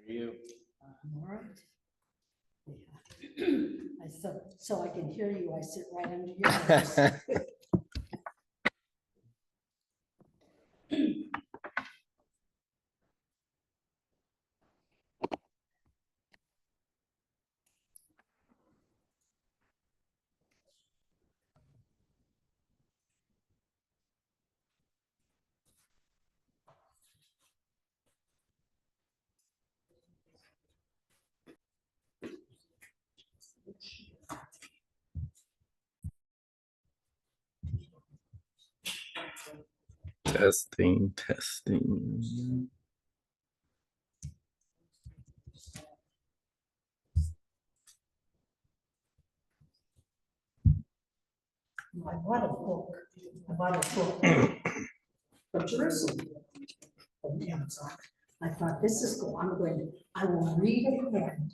You. All right. Yeah. So I can hear you, I sit right under your nose. Testing. I bought a book. From Jerusalem. From Amazon. I thought, this is cool. I will read it again.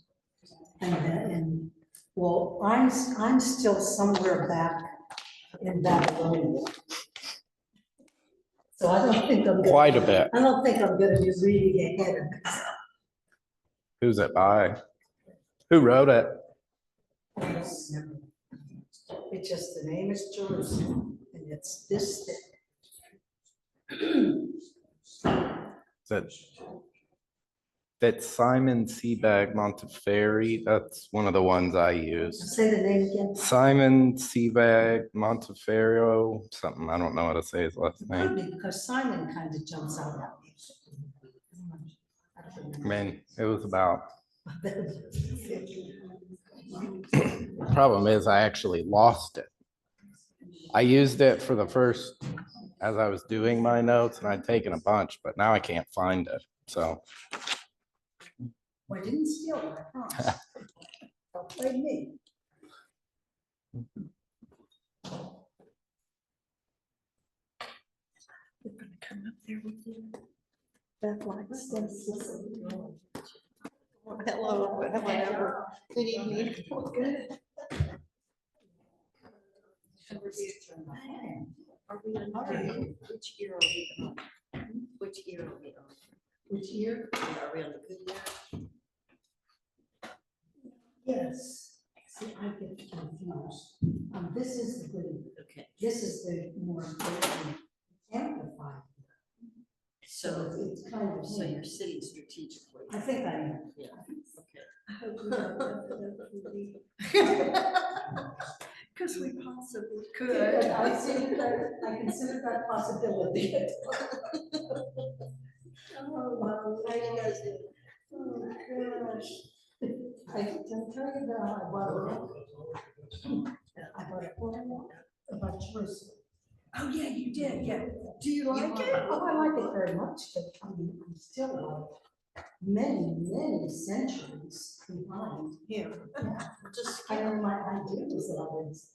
And well, I'm still somewhere back in Babylonia. So I don't think I'm. Quite a bit. I don't think I'm gonna be reading ahead of myself. Who's it by? Who wrote it? It's just, the name is Jerusalem, and it's this thick. That's Simon Sebag Montefiore. That's one of the ones I use. Say the name again. Simon Sebag Montefiore, something. I don't know how to say his last It could name. be, because Simon kind of jumps out at me. I mean, it was about. Problem is, I actually lost it. I used it for the first, as I was doing my notes, and I'd taken a bunch, but now I can't find it. So. Well, I didn't steal it, I promise. Don't blame me. We're gonna come up there with you. Beth likes this. Hello, whatever. Good evening. Good. Are we on, which year are we on? Which year are we on? Which year? Are we on the good year? Yes. See, I get confused. This is the good, Okay, this is the more important amplified. So so, it's kind of. so you're sitting strategically. I think I am. Yeah, Because we possibly could. I consider that possibility. Oh, wow. How you guys doing? Oh, gosh. I can tell you that I bought a book about Jerusalem. Oh, yeah, you did, yeah. Do you like it? Oh, I like it very much, but I mean, I'm still like many centuries behind. Here, Yeah. just I skip. know my idea was that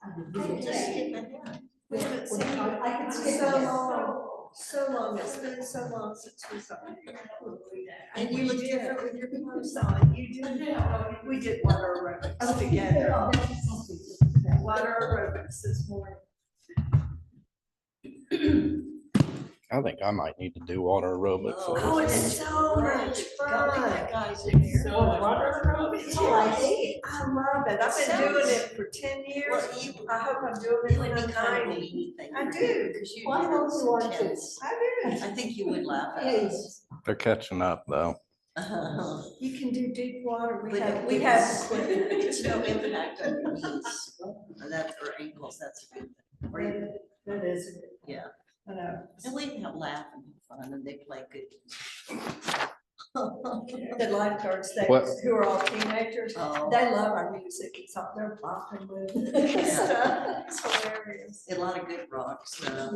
I would I read just it. skip ahead. We haven't seen it. I could skip So it. long. So long, it's been so long since we saw you. And you look different with your clothes on, you do. We did water aerobics together. Water aerobics this morning. I think I might need to do water aerobics. Oh, it's so much Golly, fun. that guy's in here. Water aerobics, Oh, I hate it. I love it. I've been doing it for 10 years. Well, you, I hope I'm doing it you when would I'm be kind of 90. anything. I do. Because you Well, I do know this you are too. intense. I do. I think you would laugh at Yeah, us. They're catching up though. You can do deep water. But We it have was- equipment. It's no impact on your knees or that, or ankles, that's a good thing. Or you- That is. Yeah. I know. And we have laugh and have fun and they play good. The lifeguards, they, What? who are all teenagers, Oh, they love our music. It's up there popping with Yeah. stuff. It's hilarious. a lot of good rocks. Yeah.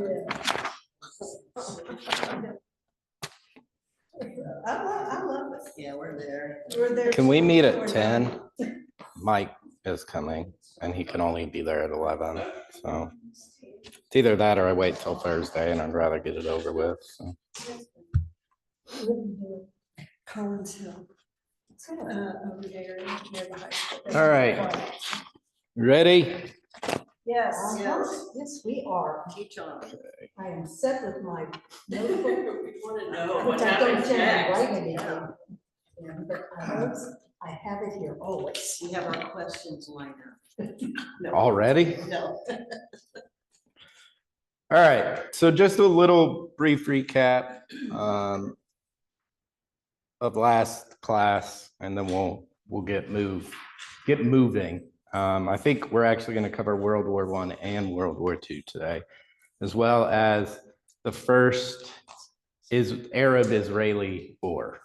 I love it. Yeah, we're there. We're there. Can we meet at We're 10? Mike is coming and he can only be there at 11. So it's either that or I wait till Thursday and I'd rather get it over with. So. Collins Hill. Over there near the high school. All right. Ready? Yes, Yes, yes, we are. Teach on. I am set with my notebook, We want to know which what I don't happens generally next. write anything. Yeah. in, But I have it here always. We have our questions lined up. No. Already? No. All right, so just a little brief recap of last class, and then we'll get moving. I think we're actually going to cover World War I and World War II today, as well as the first Arab-Israeli war.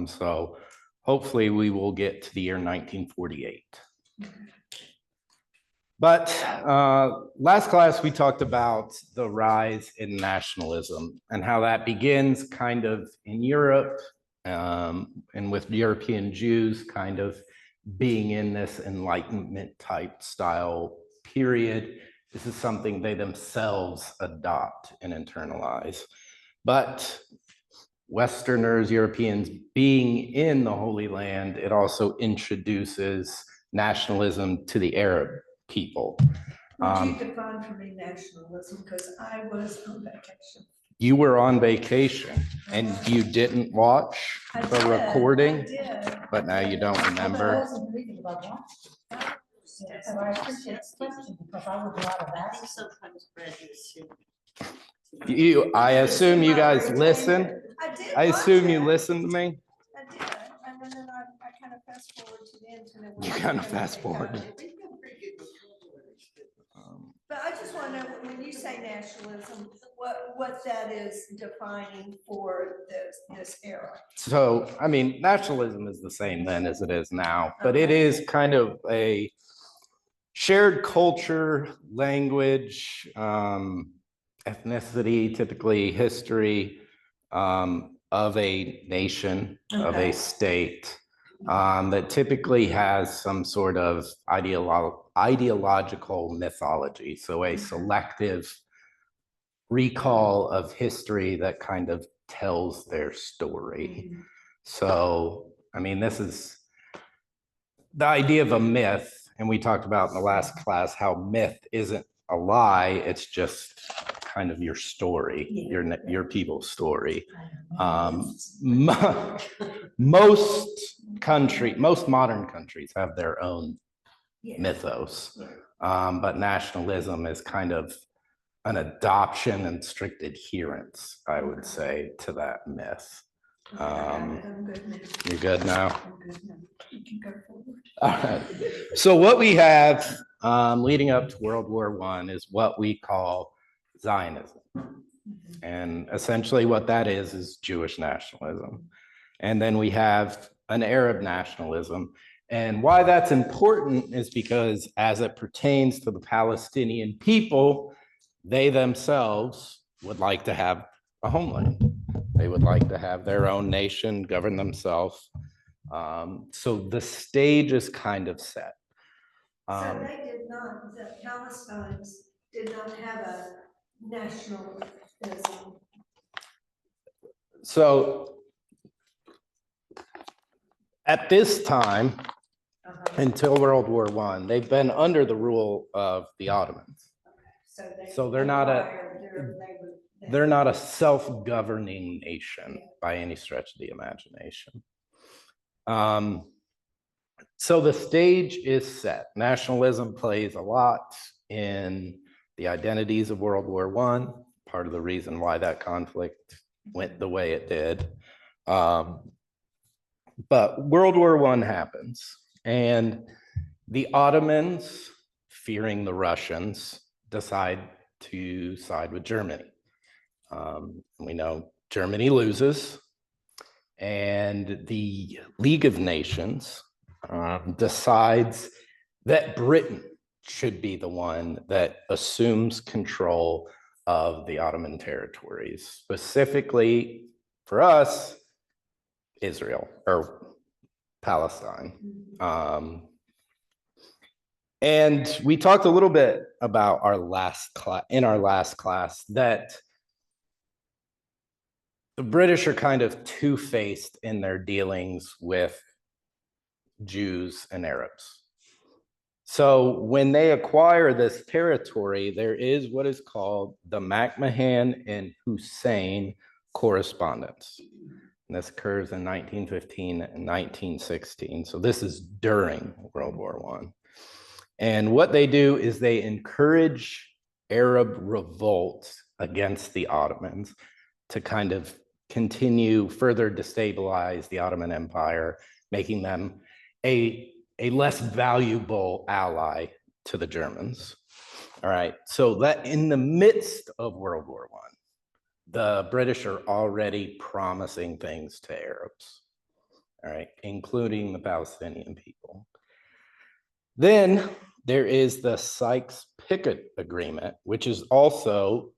So hopefully we will get to the year 1948. But last class, we talked about the rise in nationalism and how that begins kind of in Europe and with European Jews kind of being in this Enlightenment type style period. This is something they themselves adopt and internalize. But Westerners, Europeans being in the Holy Land, it also introduces nationalism to the Arab people. would you define for me nationalism, because I was on vacation. You were on vacation and you didn't watch I the did, recording, I did. but now you don't But I remember. wasn't reading about that. So I appreciate the question because I would not have I asked. think sometimes Brad is. I assume you guys listen. I did. I assume watch you it. listen to me. I did, and then I kind of fast forward to the end. and it You was- kind of fast forward. But I just want to know, when you say nationalism, what that is defining for this era. So, I mean, nationalism is the same then as it is now, but it is kind of a shared culture, language, ethnicity, typically history of a nation, of Okay. a state that typically has some sort of ideological mythology. So a selective recall of history that kind of tells their story. So, I mean, this is the idea of a myth, and we talked about in the last class how myth isn't a lie, it's just kind of your story, your people's story. Most modern countries have their own mythos, but nationalism is kind of an adoption and strict adherence, I would say, to that myth. I'm good now. You're good now? I'm good now. You can go forward. All right. So what we have leading up to World War I is what we call Zionism. And essentially what that is Jewish nationalism. And then we have an Arab nationalism. And why that's important is because as it pertains to the Palestinian people, they themselves would like to have a homeland. They would like to have their own nation, govern themselves. So the stage is kind of set. So they did not, the Palestinians did not have a nationalism. So at this time, until World War I, they've been under the rule of the Ottomans. So they're not a self-governing nation by any stretch of the imagination. So the stage is set. Nationalism plays a lot in the identities of World War I, part of the reason why that conflict went the way it did. But World War I happens, and the Ottomans, fearing the Russians, decide to side with Germany. We know Germany loses, and the League of Nations decides that Britain should be the one that assumes control of the Ottoman territories, specifically for us, Israel or Palestine. And we talked a little bit about our last class that the British are kind of two-faced in their dealings with Jews and Arabs. So when they acquire this territory, there is what is called the McMahon and Hussein correspondence. And this occurs in 1915 and 1916. So this is during World War I. And what they do is they encourage Arab revolts against the Ottomans to kind of continue further destabilize the Ottoman Empire, making them a less valuable ally to the Germans. All right, so that in the midst of World War I, the British are already promising things to Arabs, all right, including the Palestinian people. Then there is the Sykes-Picot Agreement, which is also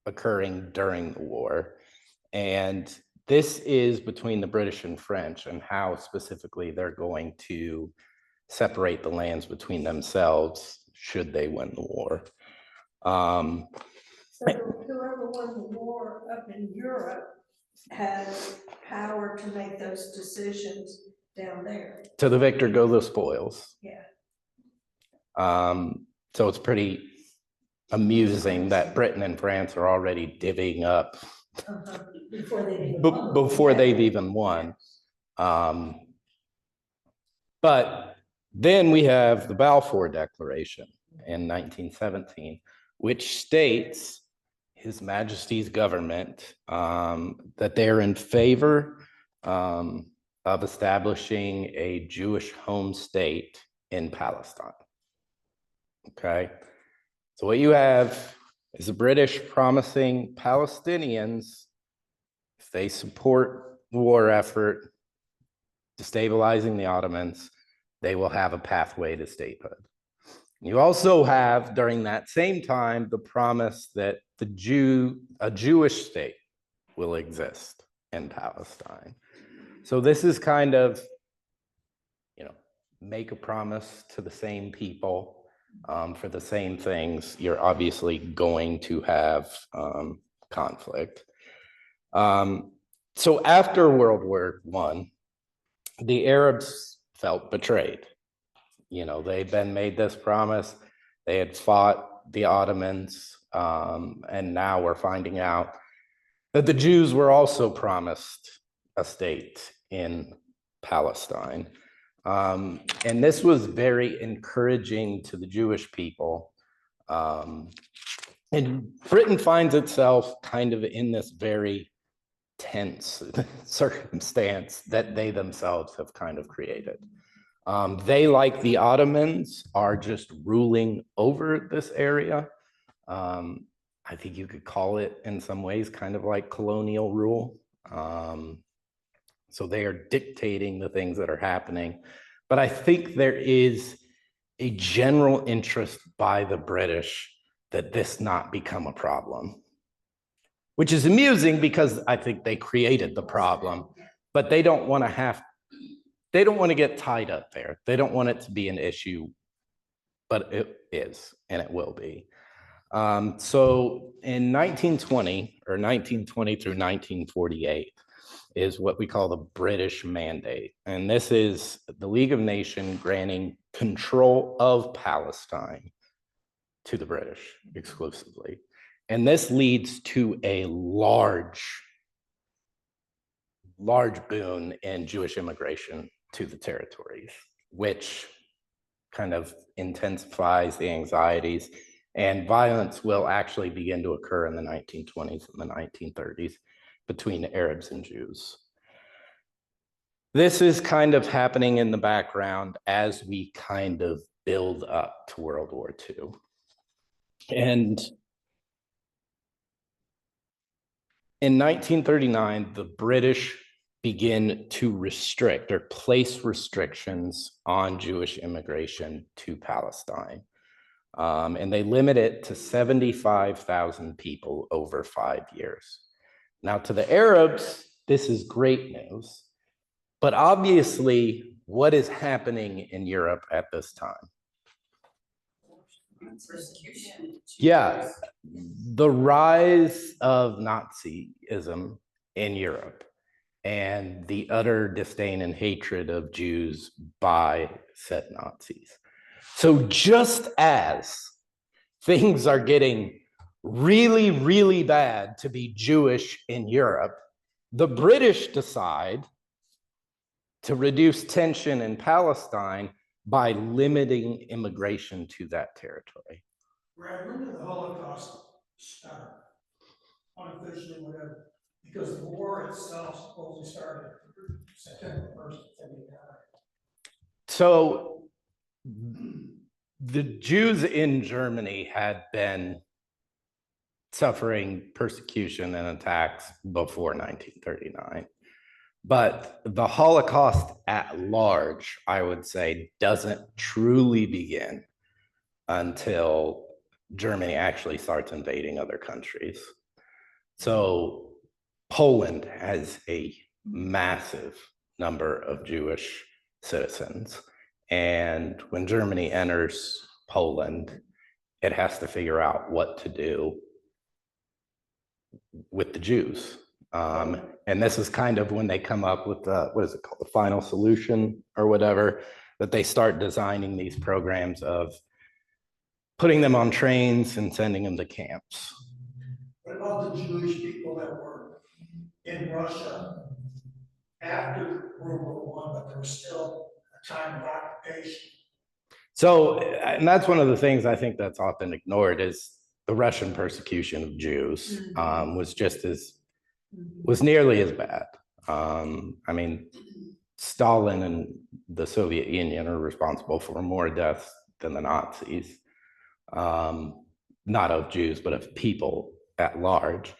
occurring during the war. And this is between the British and French and how specifically they're going to separate the lands between themselves should they win the war. So whoever won the war up in Europe has power to make those decisions down there. To the victor go the spoils. Yeah. So it's pretty amusing that Britain and France are already divvying up before they've even won. But then we have the Balfour Declaration in 1917, which states His Majesty's government that they're in favor of establishing a Jewish home state in Palestine. Okay, so what you have is the British promising Palestinians, if they support the war effort, destabilizing the Ottomans, they will have a pathway to statehood. You also have, during that same time, the promise that a Jewish state will exist in Palestine. So this is kind of, make a promise to the same people for the same things. You're obviously going to have conflict. So after World War I, the Arabs felt betrayed. They'd been made this promise. They had fought the Ottomans, and now we're finding out that the Jews were also promised a state in Palestine. And this was very encouraging to the Jewish people. And Britain finds itself kind of in this very tense circumstance that they themselves have kind of created. They, like the Ottomans, are just ruling over this area. I think you could call it in some ways kind of like colonial rule. So they are dictating the things that are happening. But I think there is a general interest by the British that this not become a problem, which is amusing because I think they created the problem, but they don't want to get tied up there. They don't want it to be an issue, but it is, and it will be. So in 1920 or 1920 through 1948 is what we call the British Mandate. And this is the League of Nations granting control of Palestine to the British exclusively. And this leads to a large boon in Jewish immigration to the territories, which kind of intensifies the anxieties, and violence will actually begin to occur in the 1920s and the 1930s between Arabs and Jews. This is kind of happening in the background as we kind of build up to World War II. And in 1939, the British begin to restrict or place restrictions on Jewish immigration to Palestine. And they limit it to 75,000 people over 5 years. Now, to the Arabs, this is great news. But obviously, what is happening in Europe at this time? Persecution. Yeah, the rise of Nazism in Europe. and the utter disdain and hatred of Jews by said Nazis. So just as things are getting really, really bad to be Jewish in Europe, the British decide to reduce tension in Palestine by limiting immigration to that territory. Brad, when did the Holocaust start? Unofficially, whatever, because the war itself supposedly started September 1st, 1939. So the Jews in Germany had been suffering persecution and attacks before 1939. But the Holocaust at large, I would say, doesn't truly begin until Germany actually starts invading other countries. So Poland has a massive number of Jewish citizens. And when Germany enters Poland, it has to figure out what to do with the Jews. And this is kind of when they come up with the, what is it called, the final solution or whatever, that they start designing these programs of putting them on trains and sending them to camps. What about the Jewish people that were in Russia after World War I, but there was still a time of occupation? So, and that's one of the things I think that's often ignored is the Russian persecution of Jews was nearly as bad. I mean, Stalin and the Soviet Union are responsible for more deaths than the Nazis, not of Jews, but of people at large.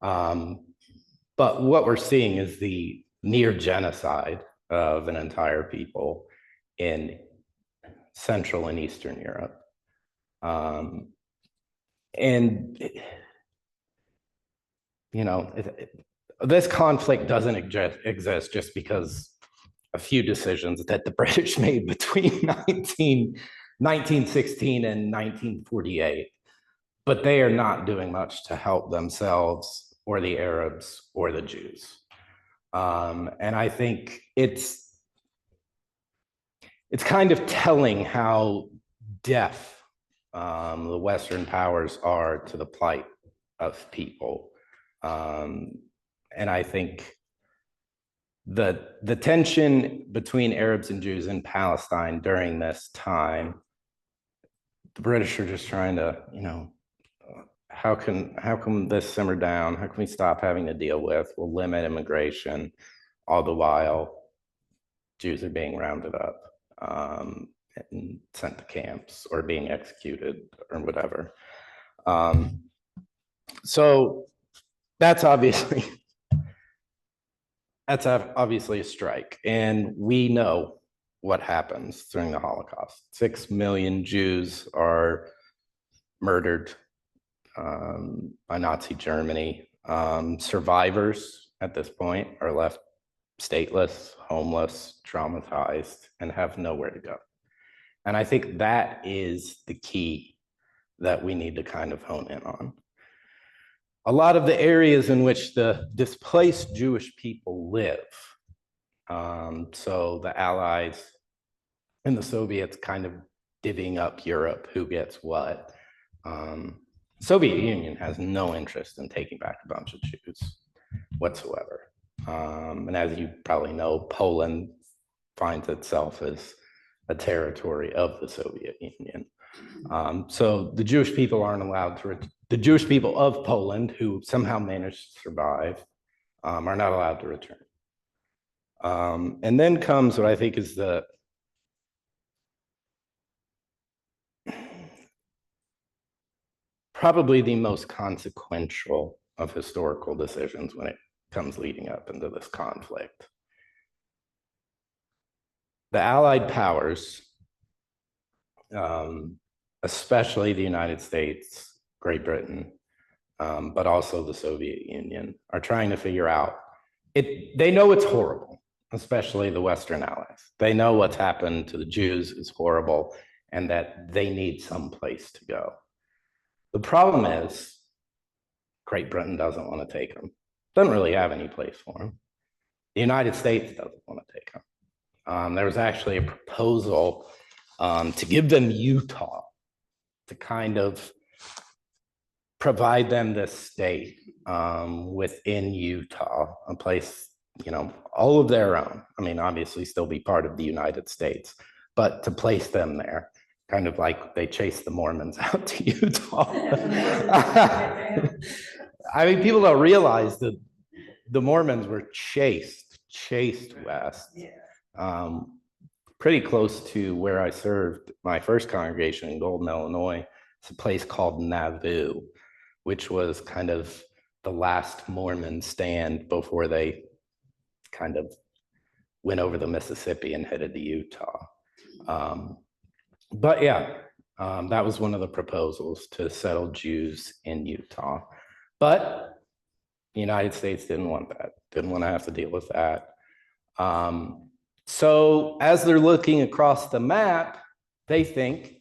But what we're seeing is the near genocide of an entire people in Central and Eastern Europe. And you know, this conflict doesn't exist just because a few decisions that the British made between 1916 and 1948, but they are not doing much to help themselves or the Arabs or the Jews. And I think it's kind of telling how deaf the Western powers are to the plight of people. And I think the tension between Arabs and Jews in Palestine during this time, the British are just trying to, you know, how can this simmer down? How can we stop having to deal with? We'll limit immigration, all the while Jews are being rounded up and sent to camps or being executed or whatever. So that's obviously a strike, and we know what happens during the Holocaust. 6 million Jews are murdered by Nazi Germany. Survivors at this point are left stateless, homeless, traumatized, and have nowhere to go. And I think that is the key that we need to kind of hone in on. A lot of the areas in which the displaced Jewish people live, so the Allies and the Soviets kind of divvying up Europe, who gets what. Soviet Union has no interest in taking back a bunch of Jews whatsoever. And as you probably know, Poland finds itself as a territory of the Soviet Union. So the Jewish people aren't allowed to, the Jewish people of Poland who somehow managed to survive are not allowed to return. And then comes what I think is probably the most consequential of historical decisions when it comes leading up into this conflict. The Allied powers, especially the United States, Great Britain, but also the Soviet Union, are trying to figure out it. They know it's horrible, especially the Western allies. They know what's happened to the Jews is horrible and that they need some place to go. The problem is Great Britain doesn't want to take them, doesn't really have any place for them. The United States doesn't want to take them. There was actually a proposal to give them Utah to kind of provide them this state within Utah, a place, all of their own. I mean, obviously still be part of the United States, but to place them there, kind of like they chased the Mormons out to Utah. I mean, people don't realize that the Mormons were chased west. Pretty close to where I served my first congregation in Golden, Illinois. It's a place called Nauvoo, which was kind of the last Mormon stand before they kind of went over the Mississippi and headed to Utah. But yeah, that was one of the proposals, to settle Jews in Utah. But the United States didn't want that, didn't want to have to deal with that. So as they're looking across the map, they think,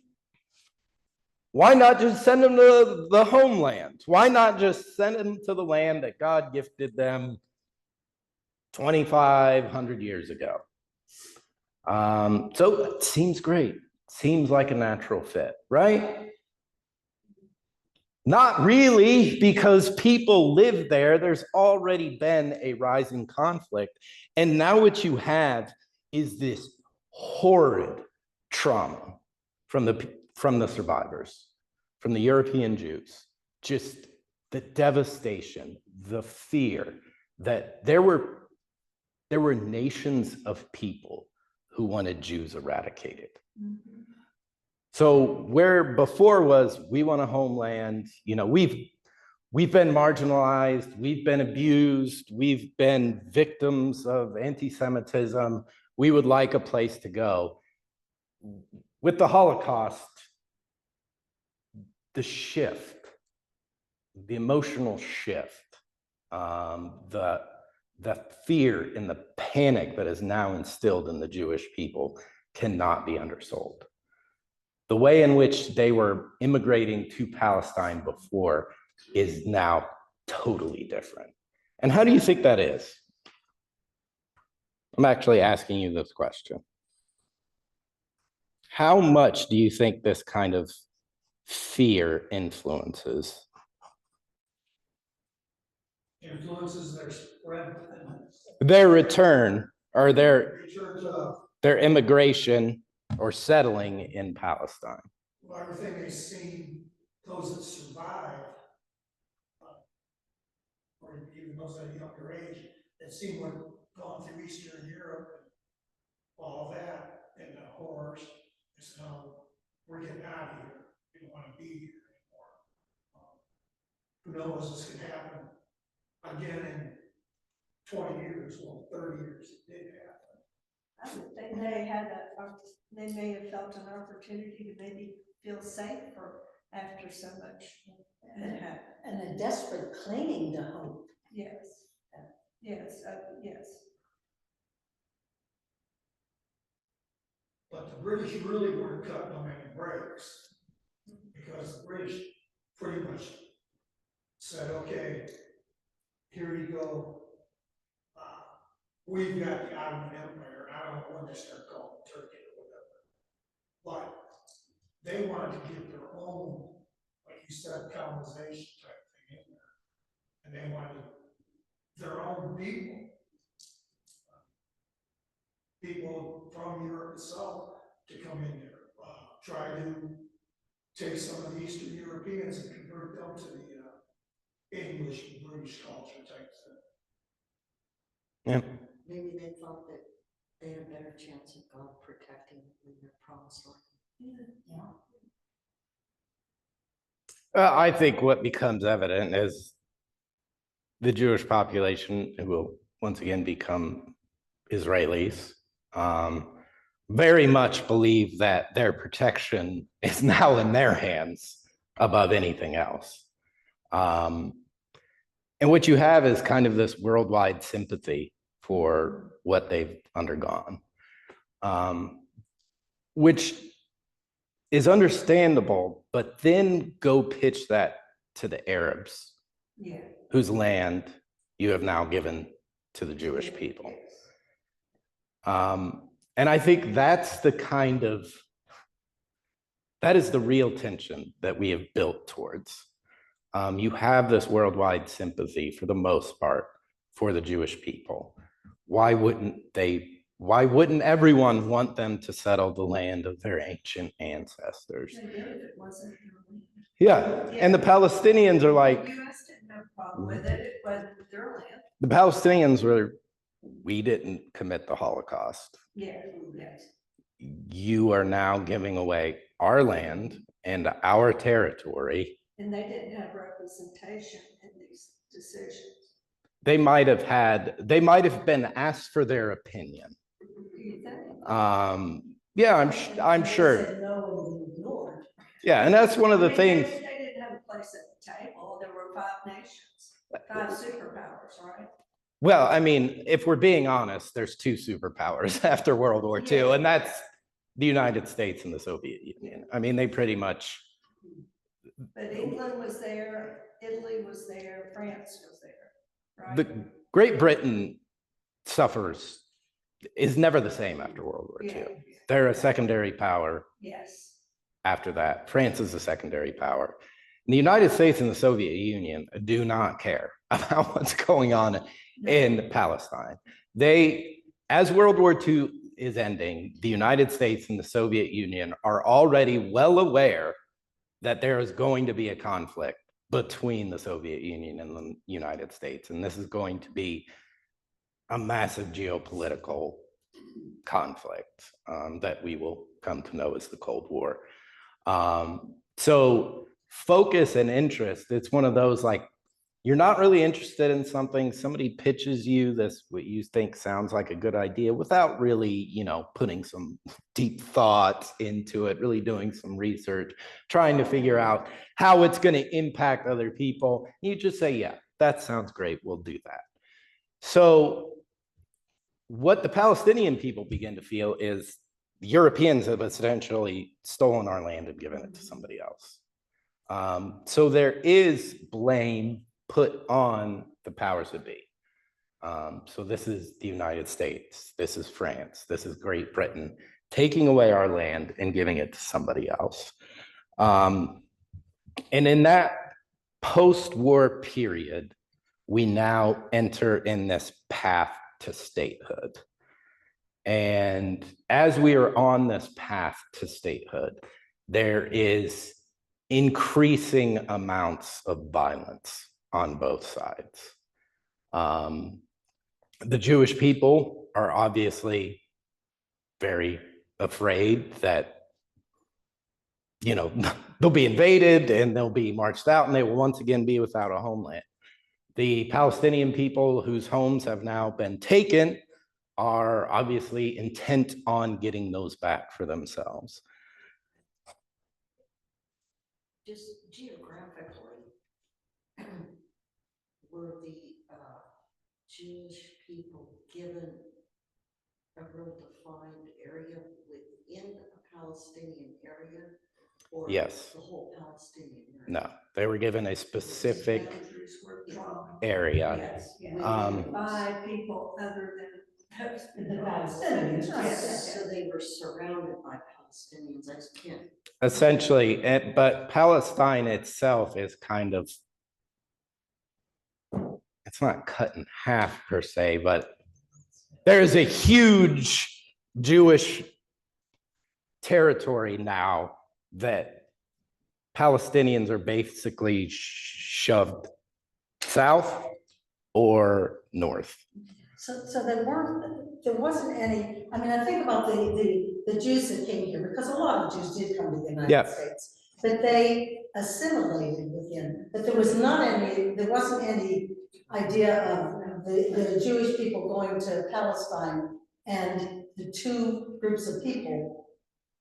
why not just send them to the homeland? Why not just send them to the land that God gifted them 2,500 years ago? So it seems great. Seems like a natural fit, right? Not really, because people live there. There's already been a rising conflict. And now what you have is this horrid trauma from the survivors, from the European Jews. Just the devastation, the fear that there were nations of people who wanted Jews eradicated. So where before was, we want a homeland, we've been marginalized, we've been abused, we've been victims of anti-Semitism, we would like a place to go. With the Holocaust, the shift, the emotional shift, the fear and the panic that is now instilled in the Jewish people cannot be undersold. The way in which they were immigrating to Palestine before is now totally different. And how do you think that is? I'm actually asking you this question. How much do you think this kind of fear influences? Influences their spread. Their return, or their Return to, immigration or settling in Palestine. well, everything they've seen, those that survived, or even those at a younger age, that seen what gone through Eastern Europe, and all that, and the horrors, is now we're getting out of here. We don't want to be here anymore. Who knows, this could happen again in 20 years, well, 30 years, it did happen. I would think they may have felt an opportunity to maybe feel safer after so much had happened. And a desperate clinging to hope. Yes, yes, yes. But the British really weren't cutting them any breaks, because the British pretty much said, okay, here you go. We've got the Ottoman Empire, I don't know when they start calling Turkey or whatever. But they wanted to get their own, like you said, colonization type thing in there. And they wanted their own people from Europe itself to come in there, try to take some of the Eastern Europeans and convert them to the English and British culture type thing. Yeah. Maybe they thought that they had a better chance of God protecting them in their promised land. I think what becomes evident is the Jewish population will once again become Israelis. Very much believe that their protection is now in their hands above anything else. And what you have is kind of this worldwide sympathy for what they've undergone, which is understandable, but then go pitch that to the Arabs, Yeah. whose land you have now given to the Jewish people. And I think that's the that is the real tension that we have built towards. You have this worldwide sympathy for the most part for the Jewish people. Why wouldn't everyone want them to settle the land of their ancient ancestors? They did if it wasn't their land. Yeah, and the Palestinians are like, The US didn't have a problem with it, it wasn't their land. the Palestinians were, we didn't commit the Holocaust. Yeah, yes. You are now giving away our land and our territory. And they didn't have representation in these decisions. They might have been asked for their opinion. Do you think? Yeah, I'm They sure. said no and we ignored. Yeah, and that's one of the I mean, things. They didn't have a place at the table. There were 5 nations, 5 superpowers, right? Well, I mean, if we're being honest, there's 2 superpowers after World War II, Yeah. and that's the United States and the Soviet Union. I mean, they pretty much, But England was there, Italy was there, France was there, right? the Great Britain is never the same after World War Yeah, II. They're a secondary power yes. after that. France is a secondary power. And the United States and the Soviet Union do not care about what's going on in Palestine. As World War II is ending, the United States and the Soviet Union are already well aware that there is going to be a conflict between the Soviet Union and the United States. And this is going to be a massive geopolitical conflict that we will come to know as the Cold War. So focus and interest, it's one of those like, you're not really interested in something, somebody pitches you this, what you think sounds like a good idea without really, putting some deep thought into it, really doing some research, trying to figure out how it's going to impact other people. You just say, yeah, that sounds great, we'll do that. So what the Palestinian people begin to feel is the Europeans have essentially stolen our land and given it to somebody else. So there is blame put on the powers that be. So this is the United States, this is France, this is Great Britain, taking away our land and giving it to somebody else. And in that post-war period, we now enter in this path to statehood. And as we are on this path to statehood, there is increasing amounts of violence on both sides. The Jewish people are obviously very afraid that, they'll be invaded and they'll be marched out and they will once again be without a homeland. The Palestinian people whose homes have now been taken are obviously intent on getting those back for themselves. Just geographically, were the Jewish people given a real defined area within a Palestinian area? Or Yes. the whole Palestinian area? No, they were given a specific Boundaries were drawn. area. Yes, yes. Um, By people other than The Palestinians, right. Yes. So they were surrounded by Palestinians, I just can't. Essentially, but Palestine itself is kind of, it's not cut in half per se, but there's a huge Jewish territory now that Palestinians are basically shoved south or north. So there wasn't any, I think about the Jews that came here, because a lot of Jews did come to the Yeah. United States. But they assimilated within, but there wasn't any idea of the Jewish people going to Palestine and the 2 groups of people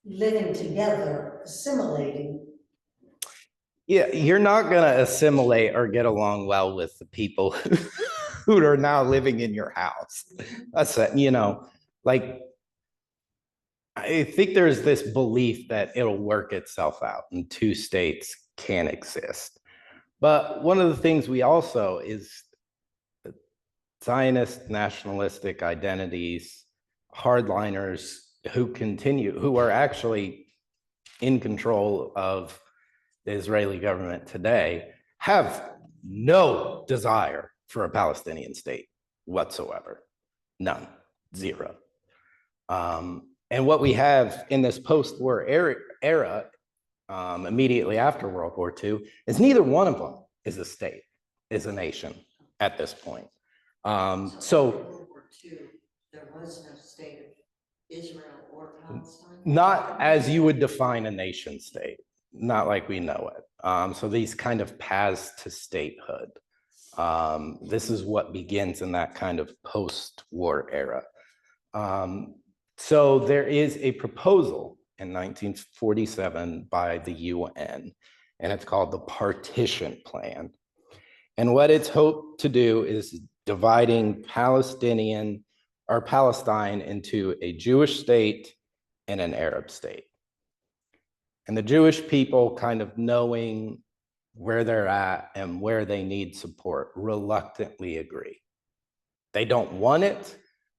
living together, assimilating. Yeah, you're not gonna assimilate or get along well with the people who are now living in your house. That's it, like, I think there's this belief that it'll work itself out and 2 states can exist. But one of the things we also is Zionist nationalistic identities, hardliners who are actually in control of the Israeli government today, have no desire for a Palestinian state whatsoever. None, zero. And what we have in this post-war era, immediately after World War II, is neither one of them is a state, is a nation at this point. So after World War II, there was no state of Israel or Palestine? Not as you would define a nation state, not like we know it. So these kind of paths to statehood. This is what begins in that kind of post-war era. So there is a proposal in 1947 by the UN, and it's called the Partition Plan. And what it's hoped to do is dividing Palestine into a Jewish state and an Arab state. And the Jewish people, kind of knowing where they're at and where they need support, reluctantly agree. They don't want it,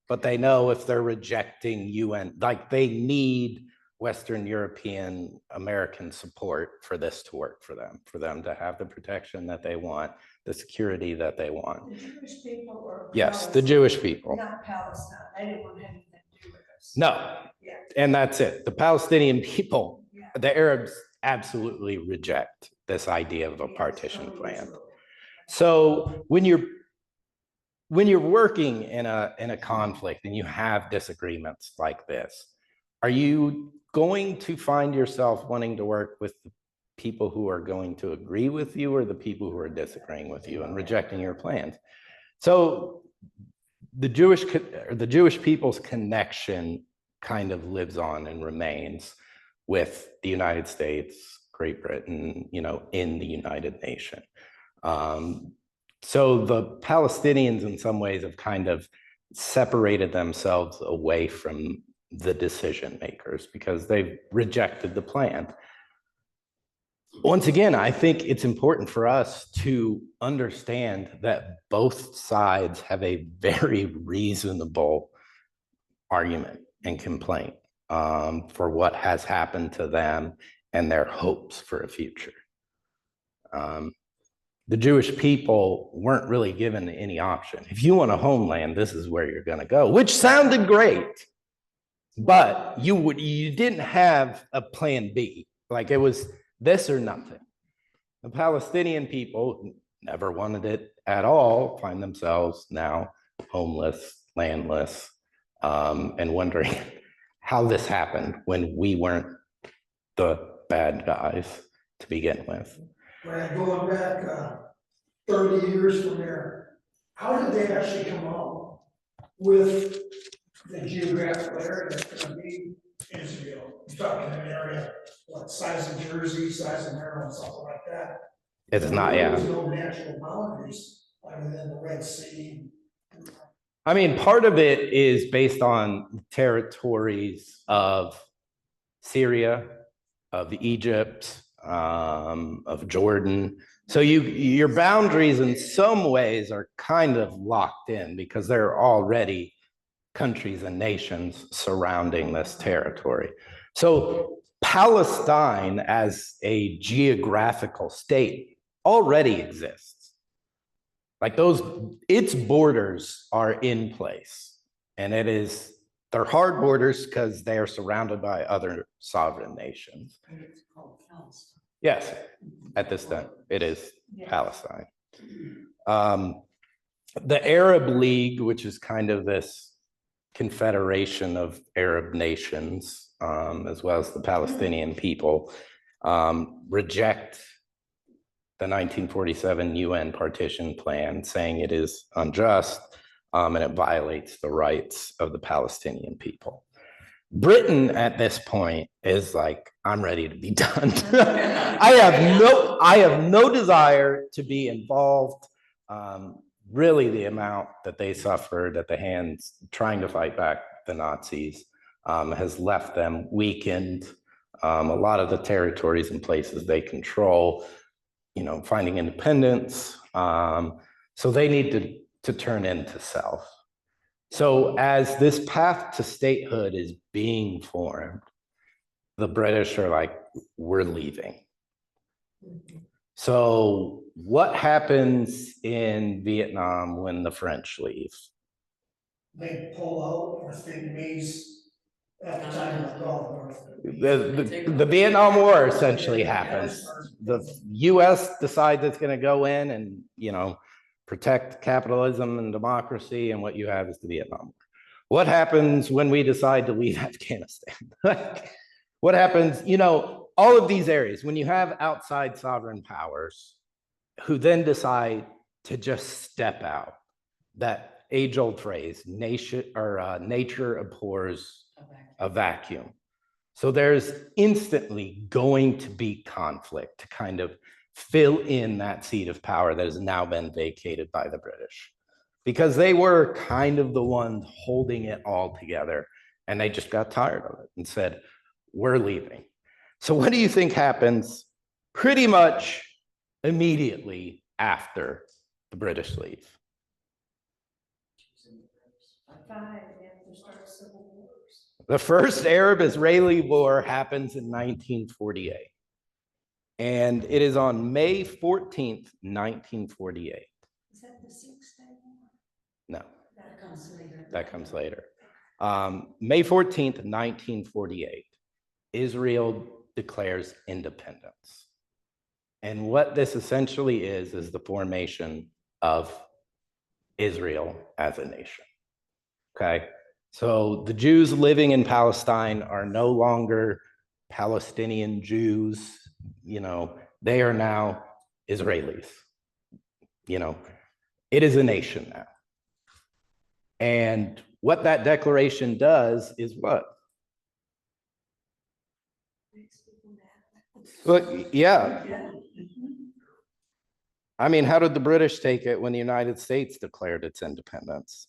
but they know if they're rejecting UN, like they need Western European American support for this to work for them to have the protection that they want, the security that they want. The Jewish people or? Yes, the Jewish people. Not Palestine. They didn't want anything to do with us. No, Yeah. and that's it. The Palestinian people, Yeah. the Arabs absolutely reject this idea of a Yes, partition totally plan. true. So when you're working in a conflict and you have disagreements like this, are you going to find yourself wanting to work with the people who are going to agree with you or the people who are disagreeing with you and rejecting your plans? So the Jewish people's connection kind of lives on and remains with the United States, Great Britain, in the United Nations. So the Palestinians in some ways have kind of separated themselves away from the decision makers because they've rejected the plan. Once again, I think it's important for us to understand that both sides have a very reasonable argument and complaint for what has happened to them and their hopes for a future. The Jewish people weren't really given any option. If you want a homeland, this is where you're going to go, which sounded great, but you didn't have a plan B. Like it was this or nothing. The Palestinian people never wanted it at all, find themselves now homeless, landless, and wondering how this happened when we weren't the bad guys to begin with. Right, going back 30 years from there, how did they actually come up with the geographical area that's gonna be Israel? You're talking an area, what, size of Jersey, size of Maryland, something like that. It's not, yeah. There's no natural boundaries other than the Red Sea. I mean, part of it is based on territories of Syria, of Egypt, of Jordan. So your boundaries in some ways are kind of locked in because there are already countries and nations surrounding this territory. So Palestine as a geographical state already exists. Like its borders are in place, and they're hard borders because they are surrounded by other sovereign nations. And it's called Palestine. Yes, at this time, it is Yeah. Palestine. The Arab League, which is kind of this confederation of Arab nations, as well as the Palestinian people, reject the 1947 UN partition plan, saying it is unjust and it violates the rights of the Palestinian people. Britain at this point is like, I'm ready to be done. I have no desire to be involved. Really, the amount that they suffered at the hands trying to fight back the Nazis has left them weakened. A lot of the territories and places they control, finding independence. So they need to to turn into self. So as this path to statehood is being formed, the British are like, we're leaving. So what happens in Vietnam when the French leave? They pull out, or Vietnamese at the time of Gulf War. The Vietnam War essentially happens. The US decides it's going to go in and, you know, protect capitalism and democracy, and what you have is the Vietnam War. What happens when we decide to leave Afghanistan? What happens, you know, all of these areas, when you have outside sovereign powers who then decide to just step out, that age-old phrase, nature abhors a vacuum. So there's instantly going to be conflict to kind of fill in that seat of power that has now been vacated by the British, because they were kind of the ones holding it all together, and they just got tired of it and said, we're leaving. So what do you think happens pretty much immediately after the British leave? The first Arab-Israeli war happens in 1948. And it is on May 14th, 1948. Is that the 6-day war? No, That comes later. that comes later. May 14th, 1948, Israel declares independence. And what this essentially is the formation of Israel as a nation. Okay, so the Jews living in Palestine are no longer Palestinian Jews, you know, they are now Israelis. You know, it is a nation now. And what that declaration does is what? Well, yeah. I mean, how did the British take it when the United States declared its independence?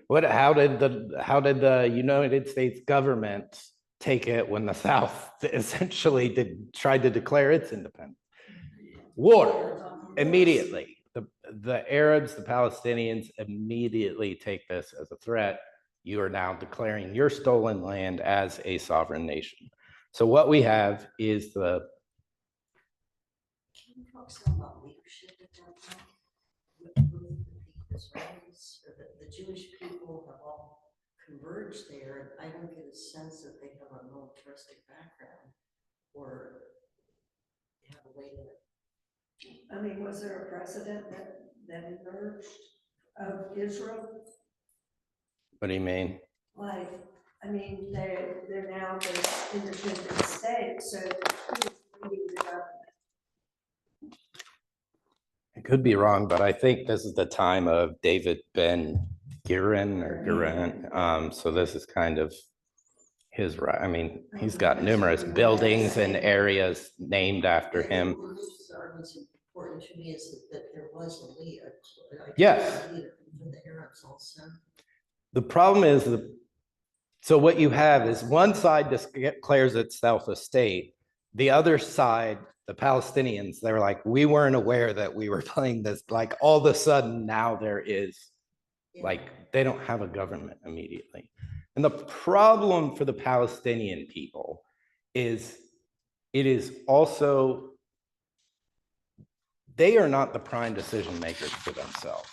How did the United States government take it when the South essentially tried to declare its independence? War, immediately. The Arabs, the Palestinians immediately take this as a threat. You are now declaring your stolen land as a sovereign nation. So what we have is Can you talk some about leadership at that time? The Israelis, or the Jewish people have all converged there, and I don't get a sense that they have a militaristic background or have a way to. I mean, was there a precedent that emerged of Israel? What do you mean? Like, I mean, they're now the independent state, so who's leading the government? I could be wrong, but I think this is the time of David Ben-Gurion or Gurion. So this is kind of his right. I mean, he's got numerous buildings and areas named after him. What's important to me is that there was a leader. Yes. For the Arabs also. The problem is so what you have is one side declares itself a state. The other side, the Palestinians, they're like, we weren't aware that we were playing this. Like all of a sudden now there is, like, they don't have a government immediately. And the problem for the Palestinian people is it is also, they are not the prime decision makers for themselves.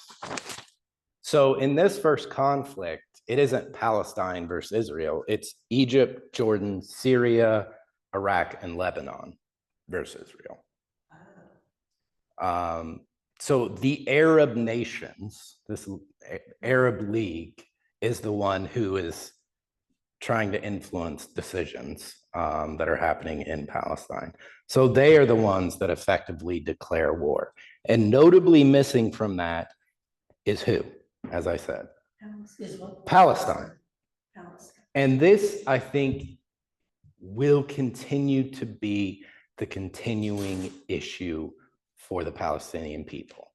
So in this first conflict, it isn't Palestine versus Israel. It's Egypt, Jordan, Syria, Iraq, and Lebanon versus Israel. So the Arab nations, this Arab League, is the one who is trying to influence decisions that are happening in Palestine. So they are the ones that effectively declare war. And notably missing from that is who, as I said? Palestine. And this, I think, will continue to be the continuing issue for the Palestinian people.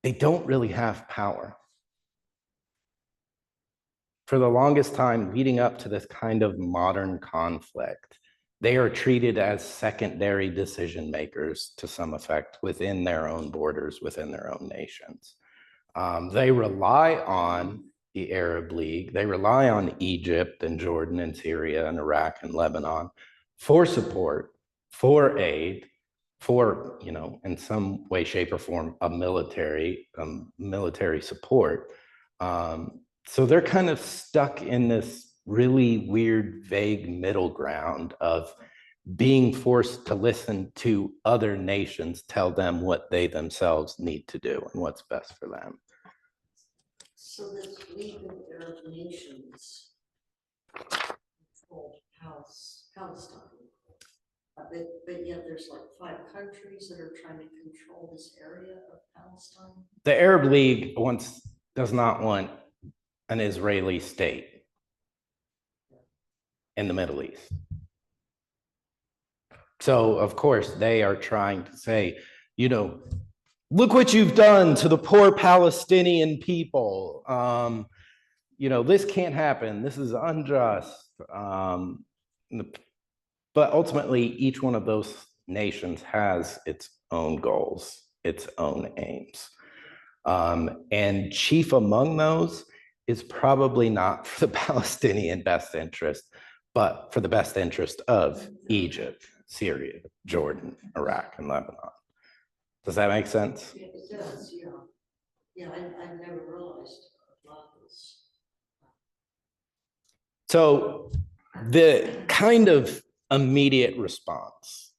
They don't really have power. For the longest time leading up to this kind of modern conflict, they are treated as secondary decision makers to some effect within their own borders, within their own nations. They rely on the Arab League. They rely on Egypt and Jordan and Syria and Iraq and Lebanon for support, for aid, for, in some way, shape, or form, a military support. So they're kind of stuck in this really weird, vague middle ground of being forced to listen to other nations tell them what they themselves need to do and what's best for them. So this League of Arab Nations control Palestine. But yet there's like 5 countries that are trying to control this area of Palestine. The Arab League does not want an Israeli state in the Middle East. So, of course, they are trying to say, look what you've done to the poor Palestinian people. This can't happen. This is unjust. But ultimately, each one of those nations has its own goals, its own aims. And chief among those is probably not for the Palestinian best interest, but for the best interest of Egypt, Syria, Jordan, Iraq, and Lebanon. Does that make sense? It does, yeah. Yeah, I never realized about this. So the kind of immediate response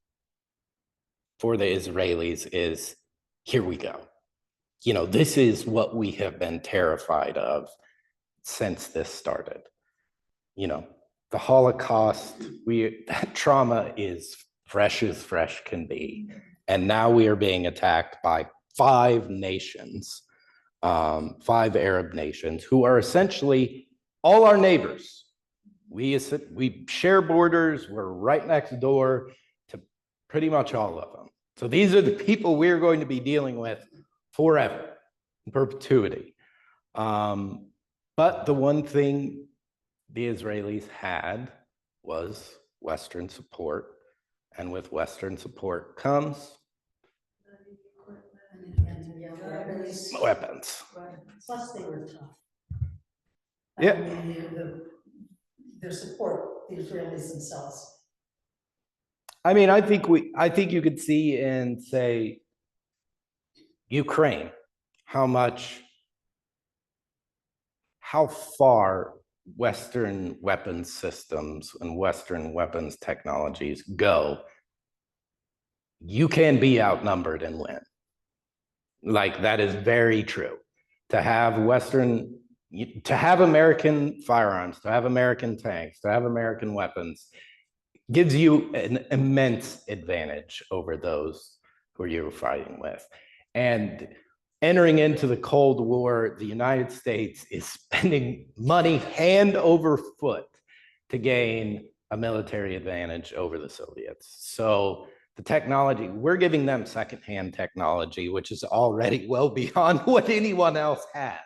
for the Israelis is, here we go. This is what we have been terrified of since this started. The Holocaust, that trauma is fresh as fresh can be. And now we are being attacked by 5 nations, 5 Arab nations, who are essentially all our neighbors. We share borders. We're right next door to pretty much all of them. So these are the people we're going to be dealing with forever, in perpetuity. But the one thing the Israelis had was Western support. And with Western support comes weapons. Plus they were tough. Yeah. I mean, their support, the Israelis themselves. I mean, I think you could see in, say, Ukraine, how far Western weapons systems and Western weapons technologies go. You can be outnumbered and win. Like, that is very true. To have American firearms, to have American tanks, to have American weapons gives you an immense advantage over those who you're fighting with. And entering into the Cold War, the United States is spending money hand over foot to gain a military advantage over the Soviets. So the technology, we're giving them secondhand technology, which is already well beyond what anyone else has.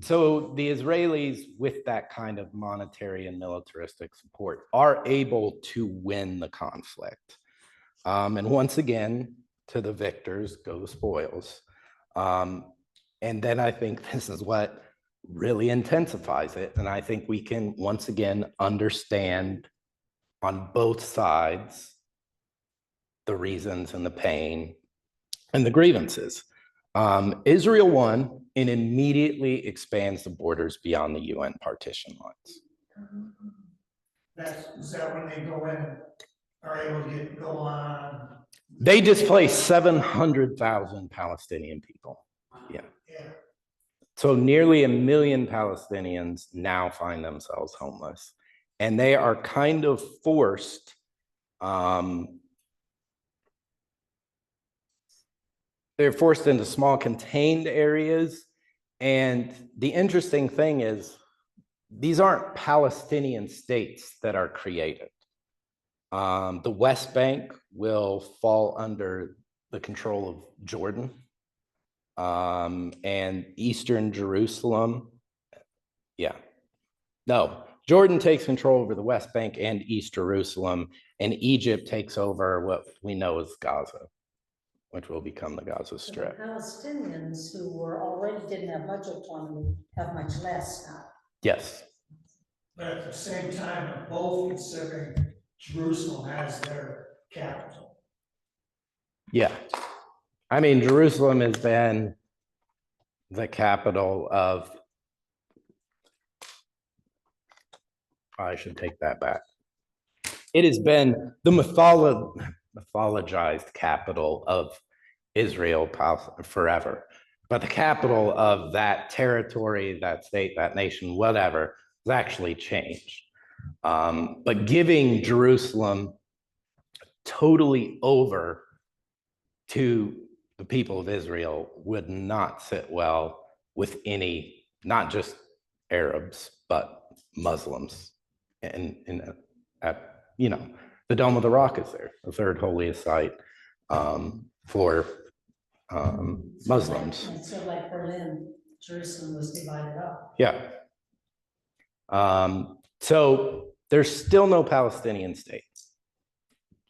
So the Israelis, with that kind of monetary and militaristic support, are able to win the conflict. And once again, to the victors go the spoils. And then I think this is what really intensifies it. And I think we can once again understand on both sides the reasons and the pain and the grievances. Israel won and immediately expands the borders beyond the UN partition lines. Is that when they go in, are able to go on? They displaced 700,000 Palestinian people. Yeah. So nearly 1 million Palestinians now find themselves homeless. And they are kind of forced, they're forced into small contained areas. And the interesting thing is, these aren't Palestinian states that are created. The West Bank will fall under the control of Jordan, and Eastern Jerusalem. Yeah. No, Jordan takes control over the West Bank and East Jerusalem, and Egypt takes over what we know as Gaza, which will become the Gaza The Strip. Palestinians who were already didn't have much autonomy have much less now. Yes. But at the same time, they're both considering Jerusalem as their capital. Yeah. I mean, Jerusalem has been the capital of, I should take that back. It has been the mythologized capital of Israel forever. But the capital of that territory, that state, that nation, whatever, has actually changed. But giving Jerusalem totally over to the people of Israel would not sit well with any, not just Arabs, but Muslims. And you know, the Dome of the Rock is there, the third holiest site for Muslims. And so like Berlin, Jerusalem was divided up. Yeah. So there's still no Palestinian state.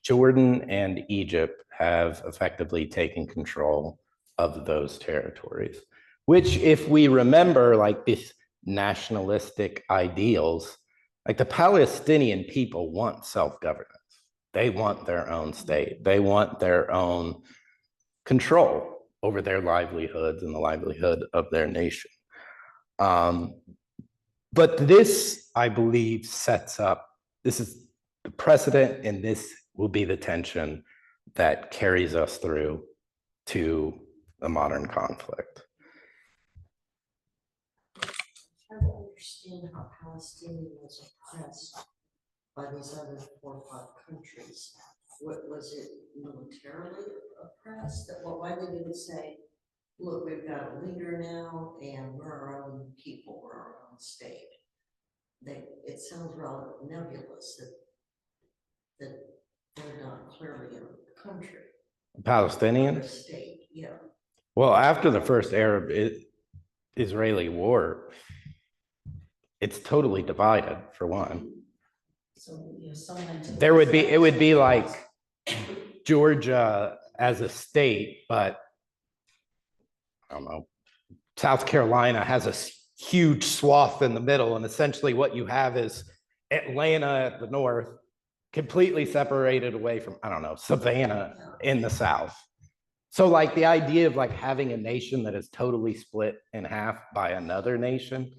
Jordan and Egypt have effectively taken control of those territories, which, if we remember, like these nationalistic ideals, like the Palestinian people want self-governance. They want their own state. They want their own control over their livelihoods and the livelihood of their nation. But this, I believe, sets up, this is the precedent, and this will be the tension that carries us through to the modern conflict. I don't understand how Palestinian was oppressed by these other 4 or 5 countries. What, was it militarily oppressed? Why didn't it say, look, we've got a leader now and we're our own people, we're our own state? It sounds rather nebulous that they're not clearly in a country. A Palestinians? state, yeah. Well, after the first Arab-Israeli war, it's totally divided, for one. So, you know, someone. It would be like Georgia as a state, but I don't know, South Carolina has a huge swath in the middle, and essentially what you have is Atlanta at the north, completely separated away from, I don't know, Savannah in the south. So like the idea of like having a nation that is totally split in half by another nation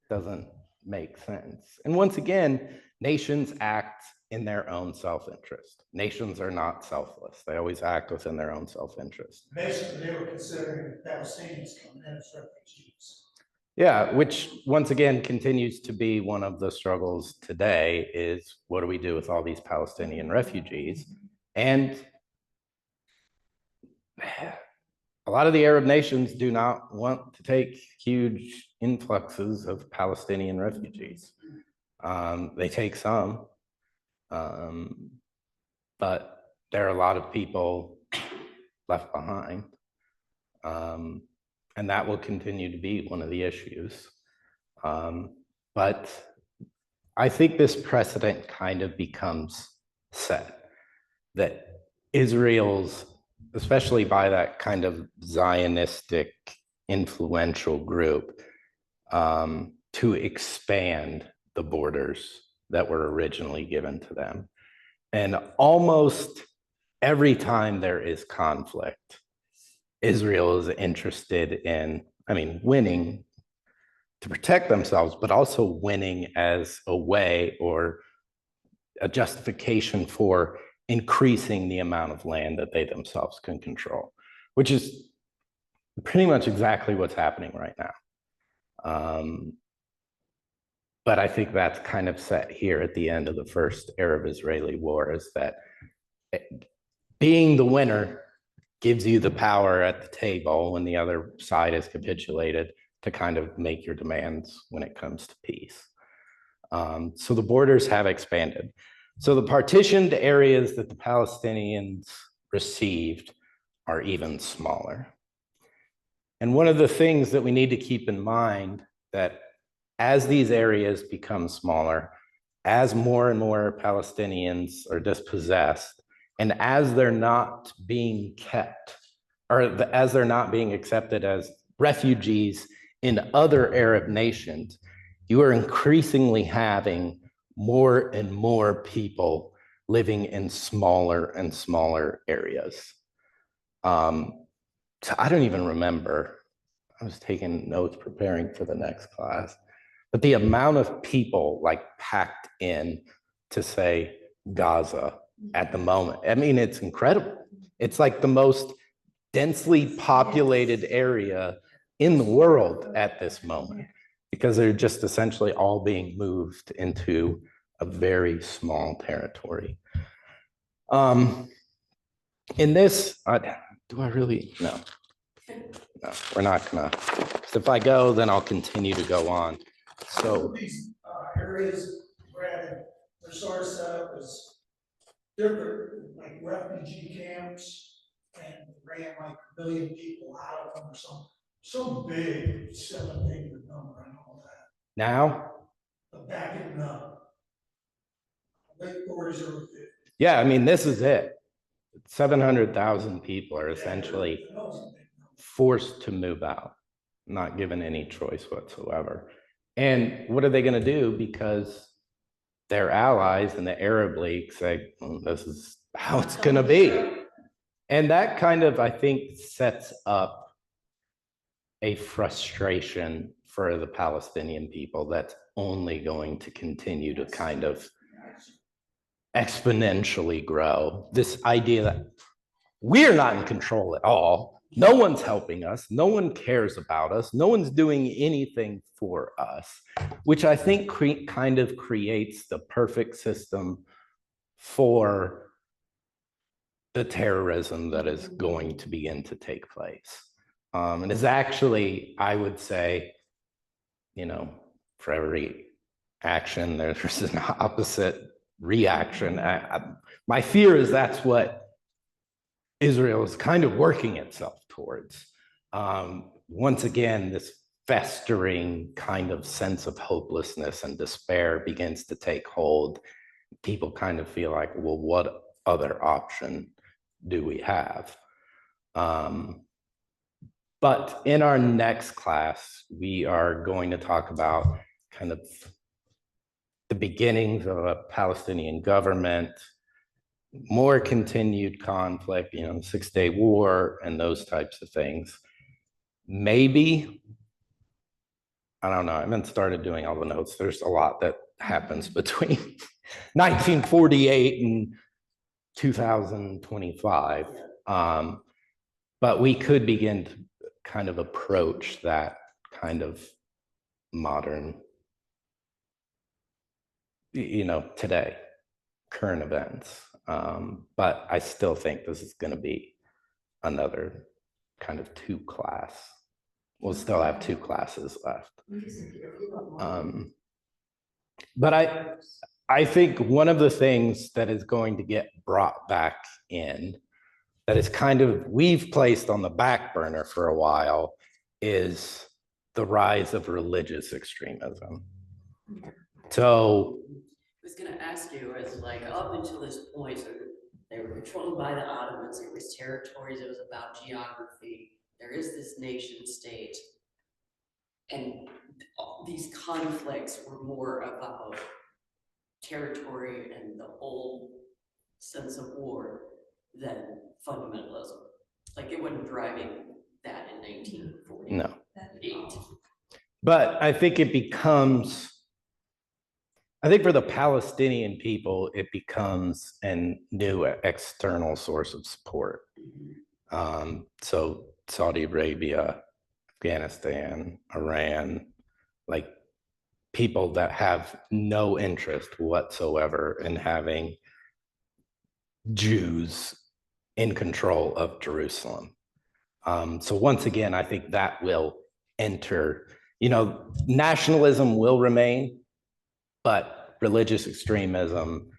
doesn't make sense. And once again, nations act in their own self-interest. Nations are not selfless. They always act within their own self-interest. Basically, they were considering Palestinians coming in as refugees. Yeah, which once again continues to be one of the struggles today is what do we do with all these Palestinian refugees? And a lot of the Arab nations do not want to take huge influxes of Palestinian refugees. They take some, but there are a lot of people left behind. And that will continue to be one of the issues. But I think this precedent kind of becomes set that Israel's, especially by that kind of Zionistic influential group, to expand the borders that were originally given to them. And almost every time there is conflict, Israel is interested in, I mean, winning to protect themselves, but also winning as a way or a justification for increasing the amount of land that they themselves can control, which is pretty much exactly what's happening right now. But I think that's kind of set here at the end of the first Arab-Israeli war, is that being the winner gives you the power at the table when the other side has capitulated to kind of make your demands when it comes to peace. So the borders have expanded. So the partitioned areas that the Palestinians received are even smaller. And one of the things that we need to keep in mind that as these areas become smaller, as more and more Palestinians are dispossessed, and as they're not being kept, or as they're not being accepted as refugees in other Arab nations, you are increasingly having more and more people living in smaller and smaller areas. So I don't even remember. I was taking notes preparing for the next class, but the amount of people like packed in to say Gaza at the moment, I mean, it's incredible. It's like the most densely populated area in the world at this moment, because they're just essentially all being moved into a very small territory. In this, do I really? No, we're not gonna. So if I go, then I'll continue to go on. So these areas, granted, they're sort of set up as different, like refugee camps, and ran like 1 million people out of them or something. So big, 7-figure number and all that, now, but backing up. Late 40s, early 50s. yeah, I mean, this is it. 700,000 people are essentially forced to move out, not given any choice whatsoever. And what are they going to do? Because their allies in the Arab League say, well, this is how it's going to be. And that kind of, I think, sets up a frustration for the Palestinian people that's only going to continue to kind of exponentially grow. This idea that we're not in control at all. No one's helping us. No one cares about us. No one's doing anything for us, which I think kind of creates the perfect system for the terrorism that is going to begin to take place. And is actually, I would say, for every action, there's an opposite reaction. My fear is that's what Israel is kind of working itself towards. Once again, this festering kind of sense of hopelessness and despair begins to take hold. People kind of feel like, well, what other option do we have? But in our next class, we are going to talk about kind of the beginnings of a Palestinian government, more continued conflict, 6-Day War and those types of things. Maybe, I don't know, I haven't started doing all the notes. There's a lot that happens between 1948 and 2025. But we could begin to kind of approach that kind of modern, today, current events. But I still think this is going to be another kind of 2 class. We'll still have 2 classes left. But I think one of the things that is going to get brought back in, that is kind of, we've placed on the back burner for a while, is the rise of religious extremism. So I was going to ask you, as like up until this point, so they were controlled by the Ottomans, it was territories, it was about geography. There is this nation state, and these conflicts were more about territory and the old sense of war than fundamentalism. Like it wasn't driving that in 1948. no. But I think it becomes, I think for the Palestinian people, it becomes a new external source of support. So Saudi Arabia, Afghanistan, Iran, like people that have no interest whatsoever in having Jews in control of Jerusalem. So once again, I think that will enter, nationalism will remain, but religious extremism,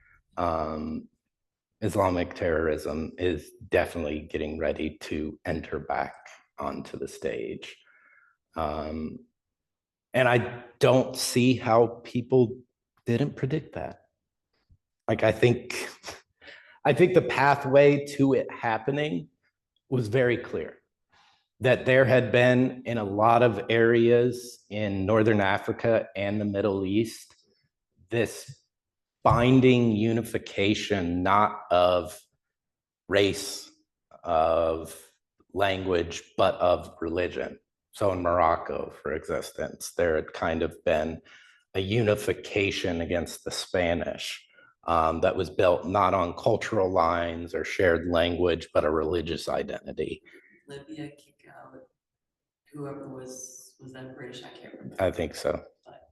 Islamic terrorism is definitely getting ready to enter back onto the stage. And I don't see how people didn't predict that. Like, I think the pathway to it happening was very clear. That there had been in a lot of areas in Northern Africa and the Middle East, this binding unification, not of race, of language, but of religion. So in Morocco, for existence, there had kind of been a unification against the Spanish that was built not on cultural lines or shared language, but a religious identity. Libya kick out whoever was that British? I can't remember. I think so. But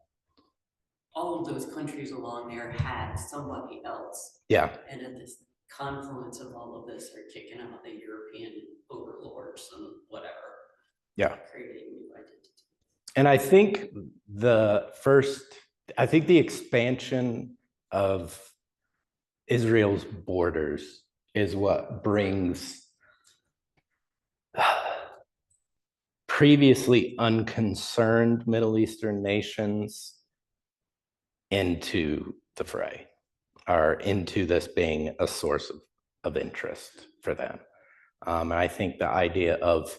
all of those countries along there had somebody else. Yeah. And at this confluence of all of this, they're kicking out the European overlords and whatever. Yeah. Creating new identity. And I think the expansion of Israel's borders is what brings previously unconcerned Middle Eastern nations into the fray, or into this being a source of interest for them. And I think the idea of,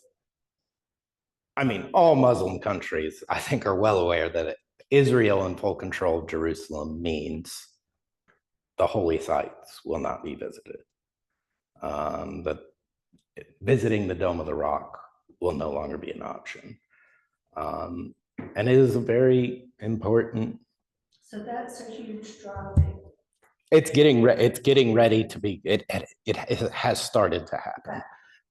all Muslim countries, I think, are well aware that Israel in full control of Jerusalem means the holy sites will not be visited. That visiting the Dome of the Rock will no longer be an option. And it is a very important. So that's a huge drawback. It's getting ready to be. It has started to happen.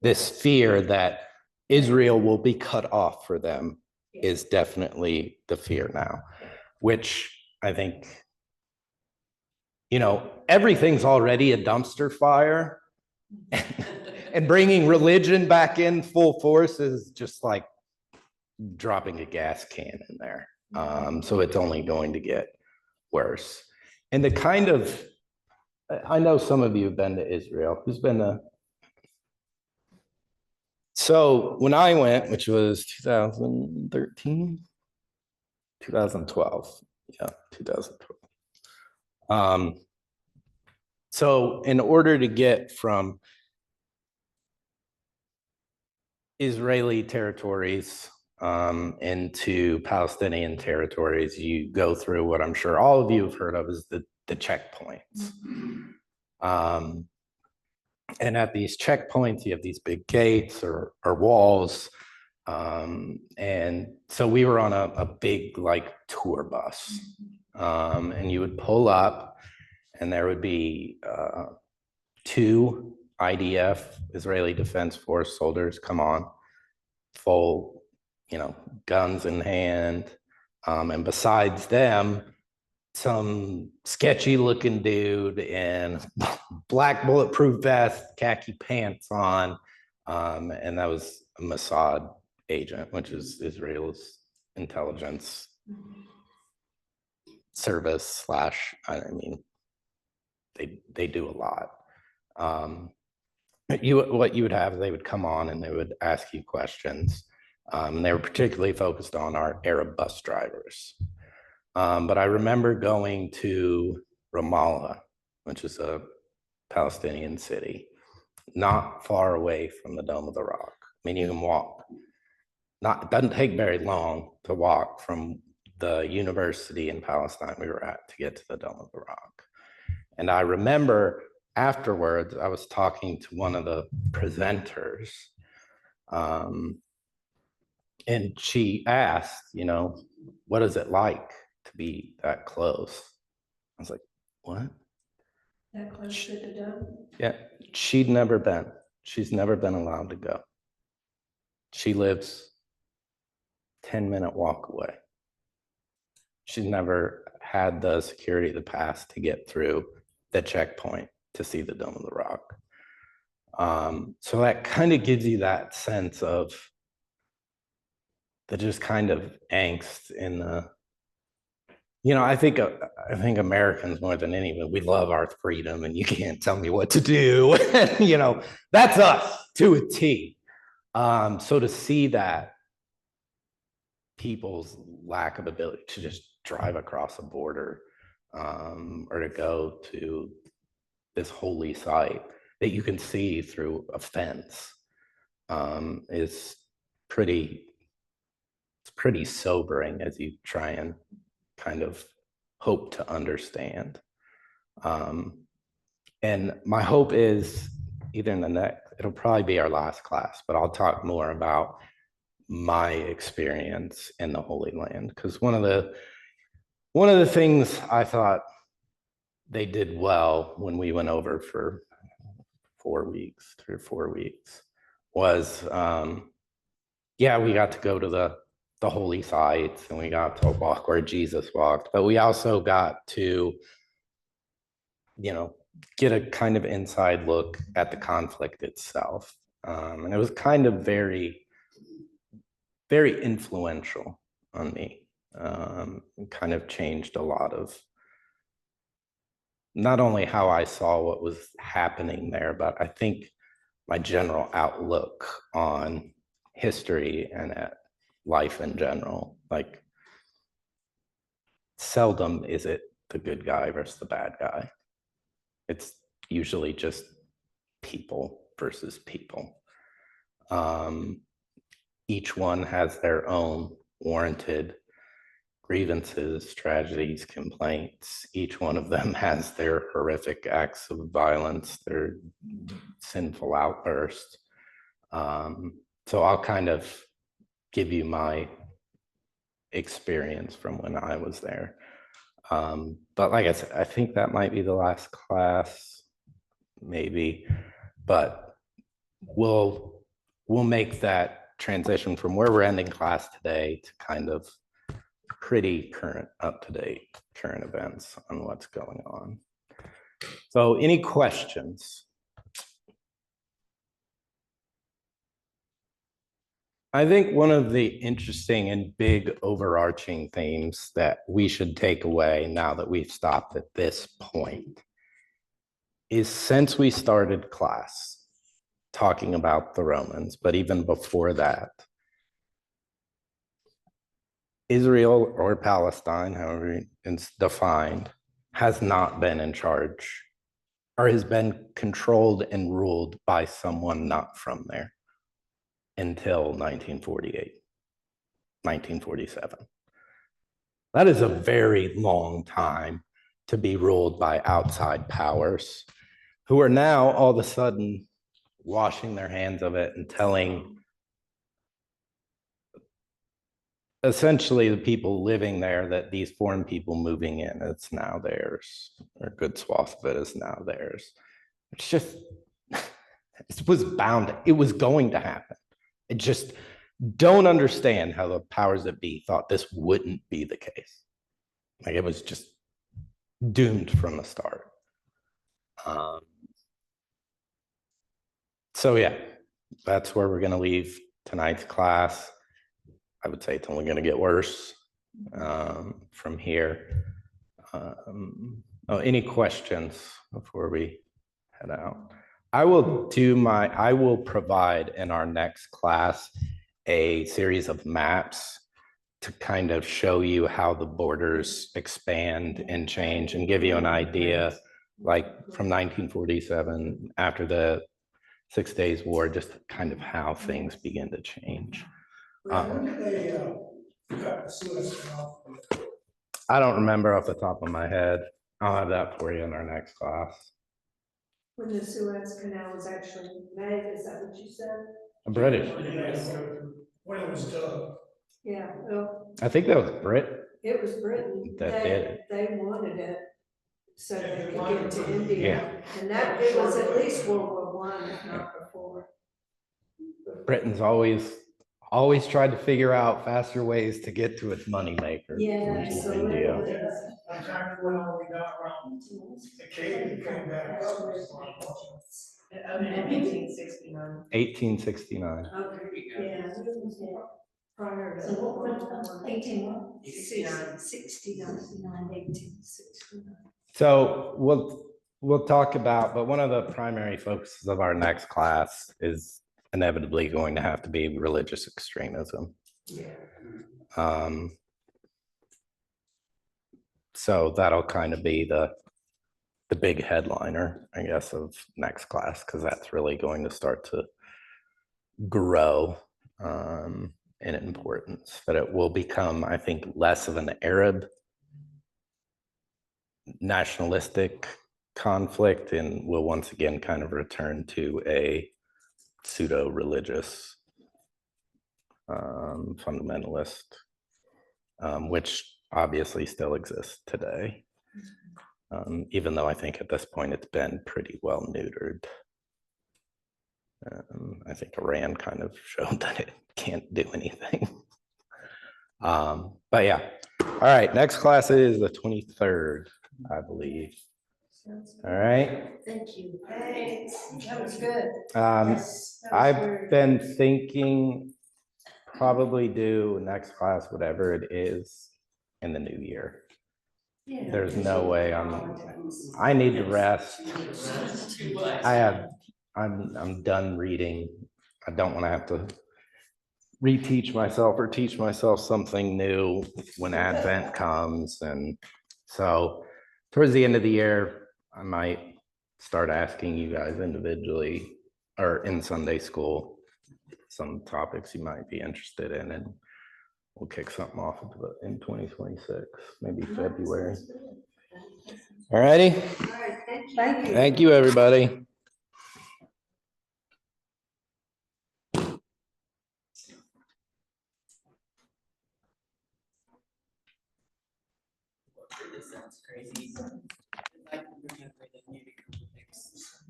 This fear that Israel will be cut off for them is definitely the fear now, which I think, everything's already a dumpster fire. And bringing religion back in full force is just like dropping a gas can in there. So it's only going to get worse. And I know some of you have been to Israel. Who's been to? So when I went, which was 2013, 2012, yeah, 2012. So in order to get from Israeli territories into Palestinian territories, you go through what I'm sure all of you have heard of as the checkpoints. And at these checkpoints, you have these big gates or walls. And so we were on a big tour bus, and you would pull up and there would be 2 IDF, Israeli Defense Force soldiers come on, full, guns in hand. And besides them, some sketchy looking dude in black bulletproof vest, khaki pants on. And that was a Mossad agent, which is Israel's intelligence service / they do a lot. What you would have, they would come on and they would ask you questions. And they were particularly focused on our Arab bus drivers. But I remember going to Ramallah, which is a Palestinian city, not far away from the Dome of the Rock. You can walk. It doesn't take very long to walk from the university in Palestine we were at to get to the Dome of the Rock. And I remember afterwards, I was talking to one of the presenters, and she asked, what is it like to be that close? I was like, what? That close to the dome? Yeah, she'd never been. She's never been allowed to go. She lives 10-minute walk away. She's never had the security of the pass to get through the checkpoint to see the Dome of the Rock. So that kind of gives you that sense of the just kind of angst in the, I think Americans more than anyone, we love our freedom and you can't tell me what to do. That's us to a T. So to see that people's lack of ability to just drive across a border, or to go to this holy site that you can see through a fence, is it's pretty sobering as you try and kind of hope to understand. And my hope is either in the next, it'll probably be our last class, but I'll talk more about my experience in the Holy Land. Because one of the things I thought they did well when we went over for 3 or 4 weeks, was, yeah, we got to go to the holy sites and we got to walk where Jesus walked, but we also got to, get a kind of inside look at the conflict itself. And it was kind of very, very influential on me. It kind of changed a lot of not only how I saw what was happening there, but I think my general outlook on history and at life in general. Like, seldom is it the good guy versus the bad guy. It's usually just people versus people. Each one has their own warranted grievances, tragedies, complaints. Each one of them has their horrific acts of violence, their sinful outbursts. So I'll kind of give you my experience from when I was there. But like I said, I think that might be the last class, maybe, but we'll make that transition from where we're ending class today to kind of pretty current, up-to-date current events on what's going on. So any questions? I think one of the interesting and big overarching themes that we should take away now that we've stopped at this point is, since we started class talking about the Romans, but even before that, Israel or Palestine, however it's defined, has not been in charge or has been controlled and ruled by someone not from there until 1948, 1947. That is a very long time to be ruled by outside powers who are now all of a sudden washing their hands of it and telling essentially the people living there that these foreign people moving in, it's now theirs, or a good swath of it is now theirs. It's just, it was going to happen. I just don't understand how the powers that be thought this wouldn't be the case. Like, it was just doomed from the start. So yeah, that's where we're gonna leave tonight's class. I would say it's only gonna get worse from here. Any questions before we head out? I will provide in our next class a series of maps to kind of show you how the borders expand and change and give you an idea, like from 1947 after the 6 Days War, just kind of how things begin to change. When did they cut the Suez Canal? I don't remember off the top of my head. I'll have that for you in our next class. When the Suez Canal was actually made, is that what you said? British. When it was dug. Yeah, well, I think that was Brit. it was Britain. That did it. They wanted it so Yeah, they they could wanted get to to- India. Yeah. And that, it was at least World War I, if not before. Britain's always tried to figure out faster ways to get to its moneymaker, Yeah, which is so India. it was. Sometimes when we got around the Cape, it came back up. In 1869. 1869. Okay, yeah. Prior to. So what was 18? 69. 1869. So we'll talk about, but one of the primary focuses of our next class is inevitably going to have to be religious extremism. Um, so that'll kind of be the big headliner, I guess, of next class, because that's really going to start to grow in importance. But it will become, I think, less of an Arab nationalistic conflict, and will once again kind of return to a pseudo-religious fundamentalist, which obviously still exists today. Even though I think at this point it's been pretty well neutered. I think Iran kind of showed that it can't do anything. But yeah, all right, next class is the 23rd, I believe. All right. Thank you. Thanks, that was good. Yes, that was I've very been good. thinking probably do next class, whatever it is, in the new year. Yeah. There's no way I need to rest. I'm done reading. I don't want to have to reteach myself or teach myself something new when Advent comes. And so towards the end of the year, I might start asking you guys individually or in Sunday school some topics you might be interested in, and we'll kick something off in 2026, maybe February. All righty. All right, thank you. Thank you. Thank you, everybody. This sounds crazy. I can remember the Navy conflicts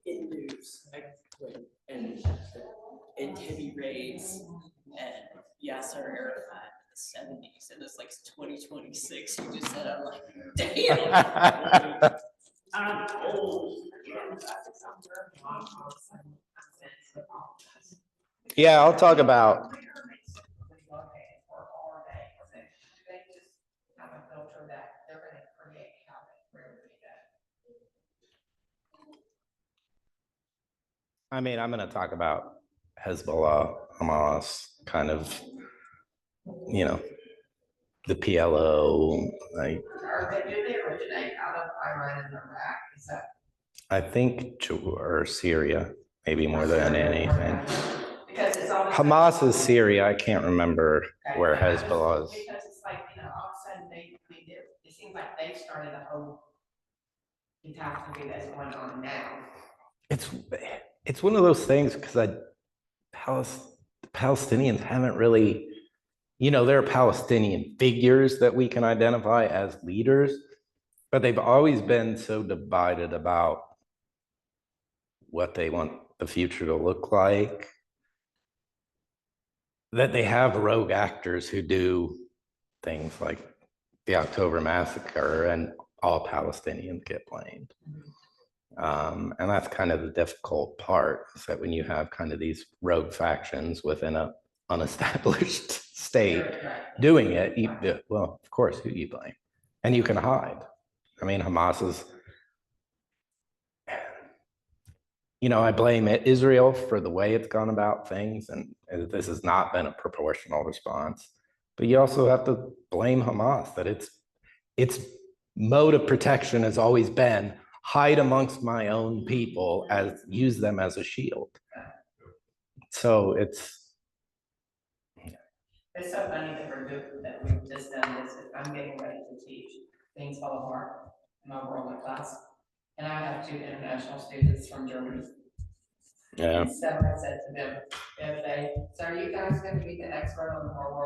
in news, like and heavy raids and Yasser Arafat in the 70s, and it's like 2026. You just said, I'm like, damn. I'm old. Yeah, I'll talk about. I mean, I'm going to talk about Hezbollah, Hamas, kind of, you know, the PLO. Like, Do they originate out of Iran and Iraq? Is that? I think, or Syria, maybe more than anything. Because it's always. Hamas is Syria. I can't remember where Hezbollah is. Because it's like, all of a sudden it seems like they started a whole catastrophe that's going on now. It's one of those things because the Palestinians haven't really, there are Palestinian figures that we can identify as leaders, but they've always been so divided about what they want the future to look like that they have rogue actors who do things like the October massacre, and all Palestinians get blamed. And that's kind of the difficult part, is that when you have kind of these rogue factions within an unestablished state doing it, well, of course, who you blame? And you can hide. I mean, Hamas is, I blame Israel for the way it's gone about things, and this has not been a proportional response. But you also have to blame Hamas, that its mode of protection has always been hide amongst my own people, use them as a shield. So it's so funny that we've just done this. If I'm getting ready to teach, things fall apart in my world of class. And I have 2 international students from Germany. Yeah. So I said to them, so are you guys going to be the expert on the World War